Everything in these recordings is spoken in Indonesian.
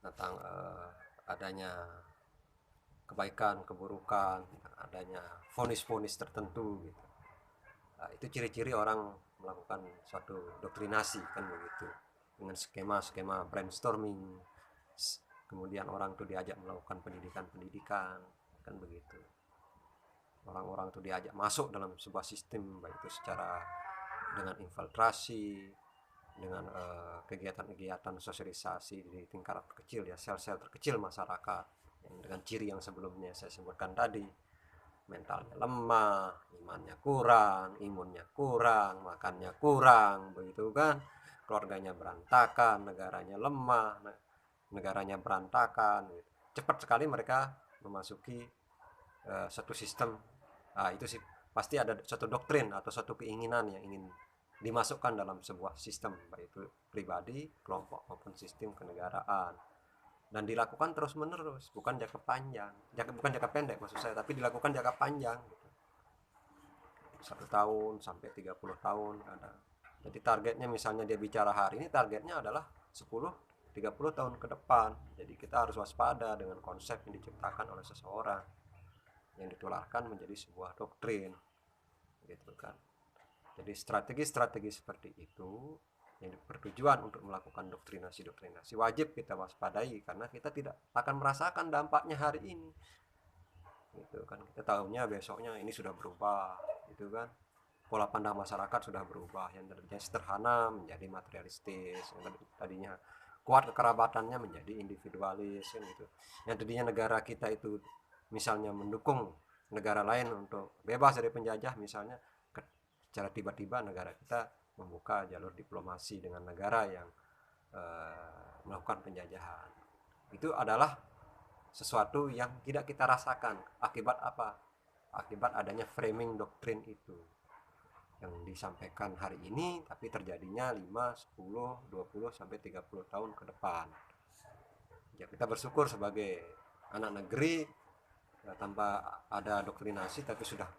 tentang adanya kebaikan, keburukan, adanya vonis-vonis tertentu gitu. Nah, itu ciri-ciri orang melakukan suatu doktrinasi kan begitu. Dengan skema-skema brainstorming, kemudian orang tuh diajak melakukan pendidikan-pendidikan kan begitu. Orang-orang tuh diajak masuk dalam sebuah sistem, baik itu secara dengan infiltrasi, dengan kegiatan-kegiatan sosialisasi di tingkat kecil ya, sel-sel terkecil masyarakat, yang dengan ciri yang sebelumnya saya sebutkan tadi, mentalnya lemah, imannya kurang, imunnya kurang, makannya kurang, begitu kan, keluarganya berantakan, negaranya lemah, negaranya berantakan gitu. Cepat sekali mereka memasuki satu sistem. Nah, itu sih pasti ada satu doktrin atau satu keinginan yang ingin dimasukkan dalam sebuah sistem, baik itu pribadi, kelompok maupun sistem kenegaraan, dan dilakukan terus menerus, bukan jangka panjang, bukan jangka pendek maksud saya, tapi dilakukan jangka panjang gitu. 1 tahun sampai 30 tahun ada. Jadi targetnya misalnya dia bicara hari ini, targetnya adalah 10-30 tahun ke depan. Jadi kita harus waspada dengan konsep yang diciptakan oleh seseorang, yang ditularkan menjadi sebuah doktrin gitu kan. Jadi strategi-strategi seperti itu yang bertujuan untuk melakukan doktrinasi-doktrinasi wajib kita waspadai, karena kita tidak akan merasakan dampaknya hari ini gitu kan. Kita tahunya besoknya ini sudah berubah gitu kan, pola pandang masyarakat sudah berubah, yang tadinya sederhana menjadi materialistis, yang tadinya kuat kekerabatannya menjadi individualis kan gitu, yang tadinya negara kita itu misalnya mendukung negara lain untuk bebas dari penjajah misalnya, secara tiba-tiba negara kita membuka jalur diplomasi dengan negara yang melakukan penjajahan. Itu adalah sesuatu yang tidak kita rasakan. Akibat apa? Akibat adanya framing doktrin itu yang disampaikan hari ini, tapi terjadinya 5, 10, 20 sampai 30 tahun ke depan. Ya kita bersyukur sebagai anak negeri ya, tanpa ada doktrinasi tapi sudah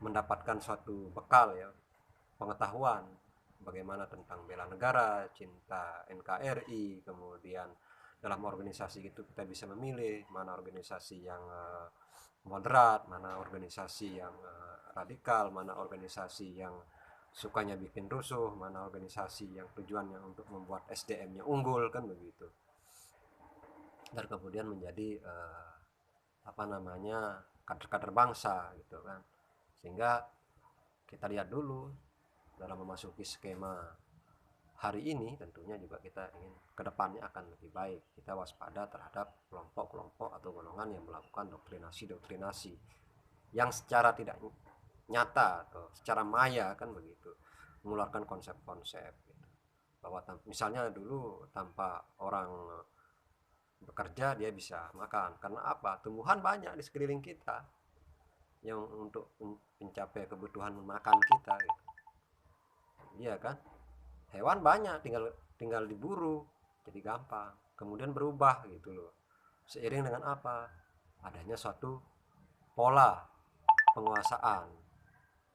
mendapatkan suatu bekal ya, pengetahuan bagaimana tentang bela negara, cinta NKRI, kemudian dalam organisasi itu kita bisa memilih mana organisasi yang moderat, mana organisasi yang radikal, mana organisasi yang sukanya bikin rusuh, mana organisasi yang tujuannya untuk membuat SDM-nya unggul kan begitu. Dan kemudian menjadi apa namanya, kader-kader bangsa gitu kan. Sehingga kita lihat dulu dalam memasuki skema hari ini, tentunya juga kita ingin kedepannya akan lebih baik. Kita waspada terhadap kelompok-kelompok atau golongan yang melakukan doktrinasi-doktrinasi yang secara tidak nyata atau secara maya kan begitu, mengeluarkan konsep-konsep gitu. Bahwa misalnya dulu tanpa orang bekerja dia bisa makan, karena apa? Tumbuhan banyak di sekeliling kita yang untuk mencapai kebutuhan makan kita gitu. Iya kan? Hewan banyak, tinggal tinggal diburu, jadi gampang. Kemudian berubah gitu loh. Seiring dengan apa? Adanya suatu pola penguasaan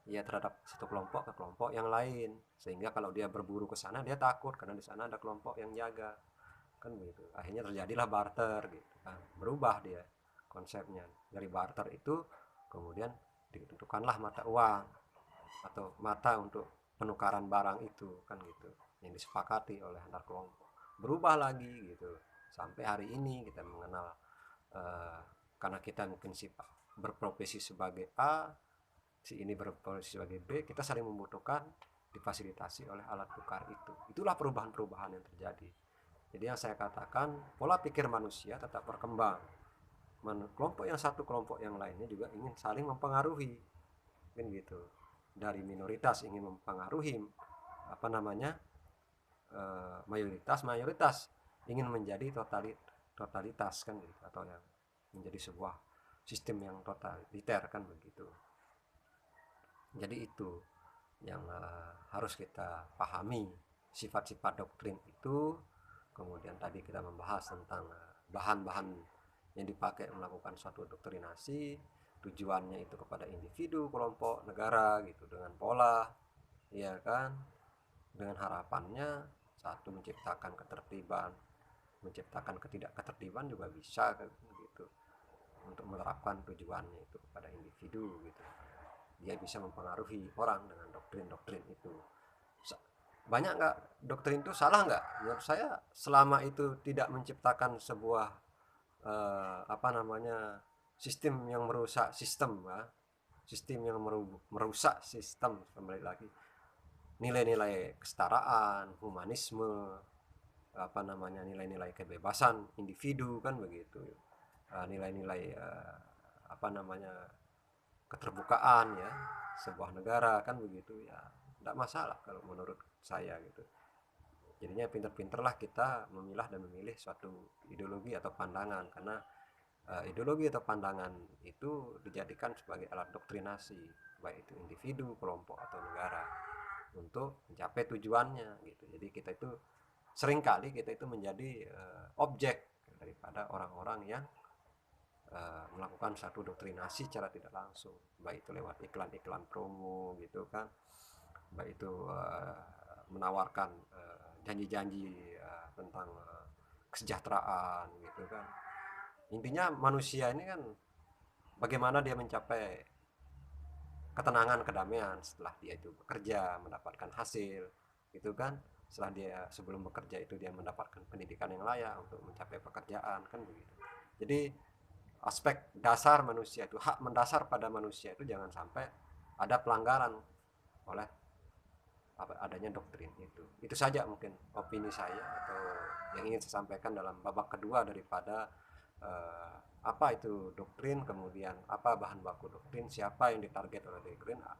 ya terhadap satu kelompok ke kelompok yang lain, sehingga kalau dia berburu ke sana dia takut karena di sana ada kelompok yang jaga kan begitu. Akhirnya terjadilah barter gitu kan, berubah dia konsepnya dari barter itu, kemudian ditentukanlah mata uang atau mata untuk penukaran barang itu kan gitu, yang disepakati oleh antar kelompok, berubah lagi gitu sampai hari ini kita mengenal karena kita mungkin berprofesi sebagai A, si ini berprofesi sebagai B, kita saling membutuhkan, difasilitasi oleh alat tukar itu. Itulah perubahan-perubahan yang terjadi. Jadi yang saya katakan, pola pikir manusia tetap berkembang. Kelompok yang satu, kelompok yang lainnya juga ingin saling mempengaruhi, kan gitu. Dari minoritas ingin mempengaruhi apa namanya mayoritas, mayoritas ingin menjadi totalitas kan gitu, atau yang menjadi sebuah sistem yang totaliter kan begitu. Jadi itu yang harus kita pahami, sifat-sifat doktrin itu. Kemudian tadi kita membahas tentang bahan-bahan yang dipakai melakukan suatu doktrinasi, tujuannya itu kepada individu, kelompok, negara gitu, dengan pola, ya kan, dengan harapannya satu menciptakan ketertiban menciptakan ketidaktertiban juga bisa kan gitu, untuk menerapkan tujuannya itu kepada individu gitu. Dia bisa mempengaruhi orang dengan doktrin-doktrin itu. Banyak nggak doktrin itu salah nggak? Menurut saya selama itu tidak menciptakan sebuah apa namanya, sistem yang merusak sistem ya, sistem yang merusak sistem, kembali lagi nilai-nilai kesetaraan, humanisme, apa namanya, nilai-nilai kebebasan individu kan begitu, nilai-nilai apa namanya, keterbukaan ya sebuah negara kan begitu ya, tidak masalah kalau menurut saya gitu. Jadinya pinter-pinterlah kita memilah dan memilih suatu ideologi atau pandangan, karena ideologi atau pandangan itu dijadikan sebagai alat doktrinasi baik itu individu, kelompok atau negara untuk mencapai tujuannya gitu. Jadi kita itu seringkali kita itu menjadi objek daripada orang-orang yang melakukan satu doktrinasi secara tidak langsung, baik itu lewat iklan-iklan promo gitu kan, baik itu menawarkan janji-janji tentang kesejahteraan gitu kan. Intinya manusia ini kan bagaimana dia mencapai ketenangan, kedamaian setelah dia itu bekerja mendapatkan hasil gitu kan, setelah dia sebelum bekerja itu dia mendapatkan pendidikan yang layak untuk mencapai pekerjaan kan begitu. Jadi aspek dasar manusia itu, hak mendasar pada manusia itu jangan sampai ada pelanggaran oleh adanya doktrin itu. Itu saja mungkin opini saya atau yang ingin saya sampaikan dalam babak kedua daripada apa itu doktrin, kemudian apa bahan baku doktrin, siapa yang ditarget oleh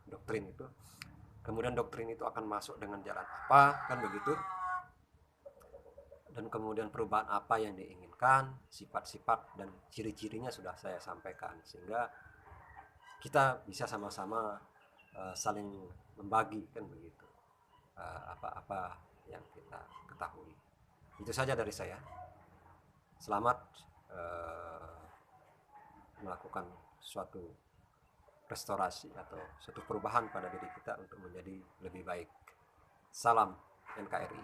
doktrin itu, kemudian doktrin itu akan masuk dengan jalan apa kan begitu, dan kemudian perubahan apa yang diinginkan, sifat-sifat dan ciri-cirinya sudah saya sampaikan, sehingga kita bisa sama-sama saling membagi kan begitu apa-apa yang kita ketahui. Itu saja dari saya. Selamat melakukan suatu restorasi atau suatu perubahan pada diri kita untuk menjadi lebih baik. Salam NKRI.